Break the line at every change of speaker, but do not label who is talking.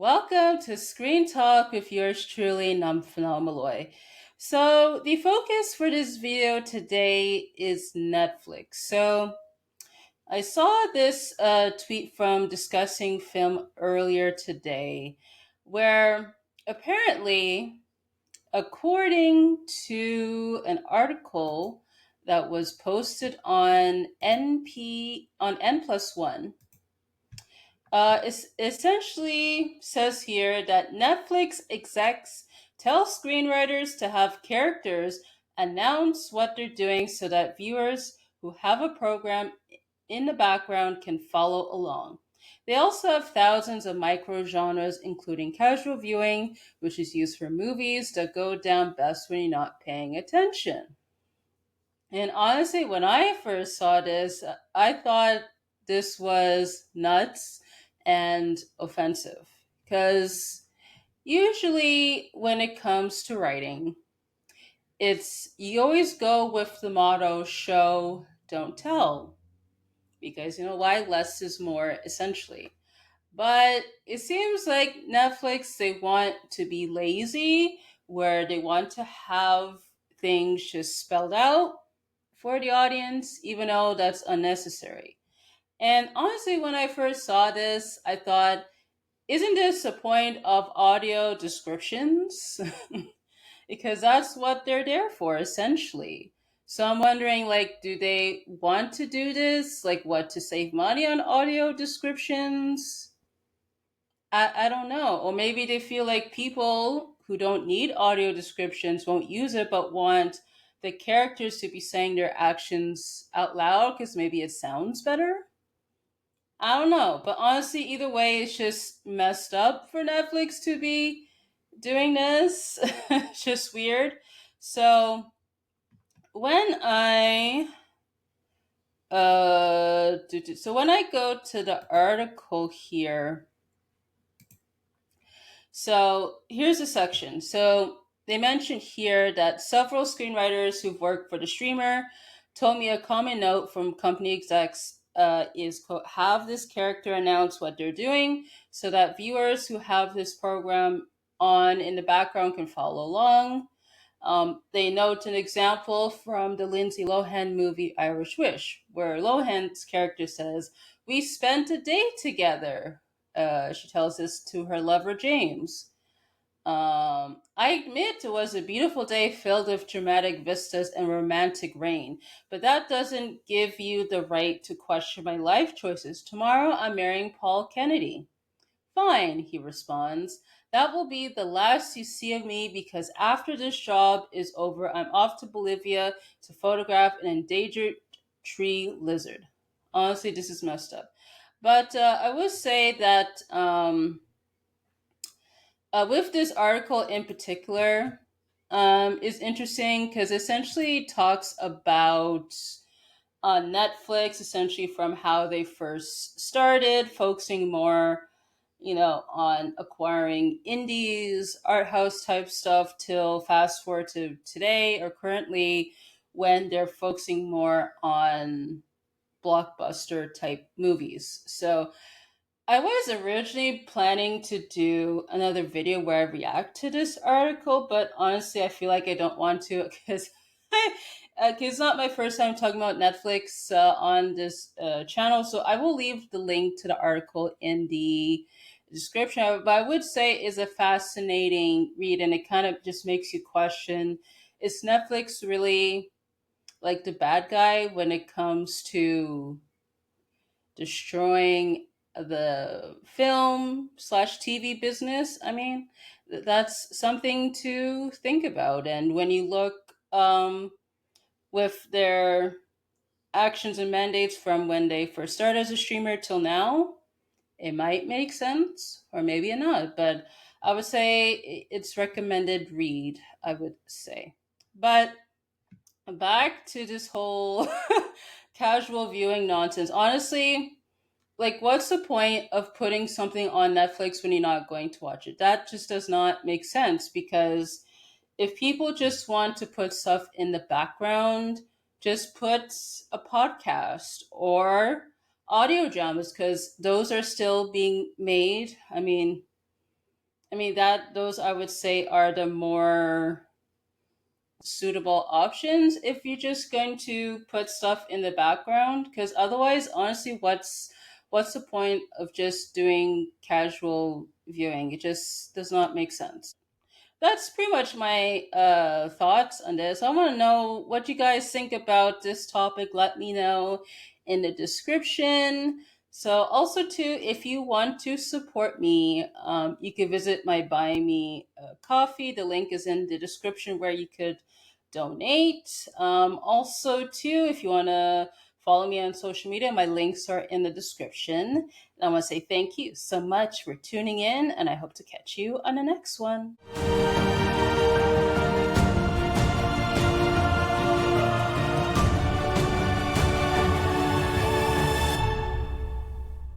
Welcome to Screen Talk with yours truly, Nomfanelo. So, the focus for this video today is Netflix. I saw this tweet from Discussing Film earlier today, where apparently, according to an article that was posted on N plus one, it essentially says here that Netflix execs tell screenwriters to have characters announce what they're doing so that viewers who have a program in the background can follow along. They also have thousands of micro genres, including casual viewing, which is used for movies that go down best when you're not paying attention. And honestly, when I first saw this, I thought this was nuts and offensive. Because usually, when it comes to writing, it's you always go with the motto show, don't tell. Because you know why? Less is more, essentially. But it seems like Netflix, they want to be lazy, where they want to have things just spelled out for the audience, even though that's unnecessary. And honestly, when I first saw this, I thought, isn't this the point of audio descriptions? Because that's what they're there for, essentially. So I'm wondering, like, do they want to do this? Like, what, to save money on audio descriptions? I don't know. Or maybe they feel like people who don't need audio descriptions won't use it, but want the characters to be saying their actions out loud because maybe it sounds better. I don't know. But honestly, either way, it's just messed up for Netflix to be doing this. It's just weird. So when I so when I go to the article here, so here's a section. So they mentioned here that several screenwriters who've worked for the streamer told me a common note from company execs is, quote, have this character announce what they're doing so that viewers who have this program on in the background can follow along. They note an example from the Lindsay Lohan movie Irish Wish, where Lohan's character says, "We spent a day together." She tells this to her lover James. I admit it was a beautiful day filled with dramatic vistas and romantic rain, but that doesn't give you the right to question my life choices. Tomorrow I'm marrying Paul Kennedy. Fine, he responds. That will be the last you see of me because after this job is over, I'm off to Bolivia to photograph an endangered tree lizard. Honestly, this is messed up. But I will say that with this article in particular, is interesting because essentially it talks about Netflix, essentially from how they first started, focusing more, on acquiring indies, art house type stuff, till fast forward to today or currently when they're focusing more on blockbuster type movies. So I was originally planning to do another video where I react to this article, but honestly, I feel like I don't want to because it's not my first time talking about Netflix on this channel. So I will leave the link to the article in the description. But I would say it's a fascinating read, and it kind of just makes you question: is Netflix really like the bad guy when it comes to destroying the film slash TV business? I mean, that's something to think about. And when you look with their actions and mandates from when they first started as a streamer till now, it might make sense or maybe not. But I would say it's recommended read, I would say. But back to this whole casual viewing nonsense. Honestly, like, what's the point of putting something on Netflix when you're not going to watch it? That just does not make sense because if people just want to put stuff in the background, just put a podcast or audio dramas because those are still being made. I mean, I mean, that those I would say are the more suitable options if you're just going to put stuff in the background, because otherwise, honestly, what's the point of just doing casual viewing? It just does not make sense. That's pretty much my thoughts on this. I want to know what you guys think about this topic. Let me know in the description. So, also too, if you want to support me, you can visit my Buy Me Coffee. The link is in the description where you could donate. Also, too, if you want to follow me on social media, my links are in the description. And I want to say thank you so much for tuning in, and I hope to catch you on the next one.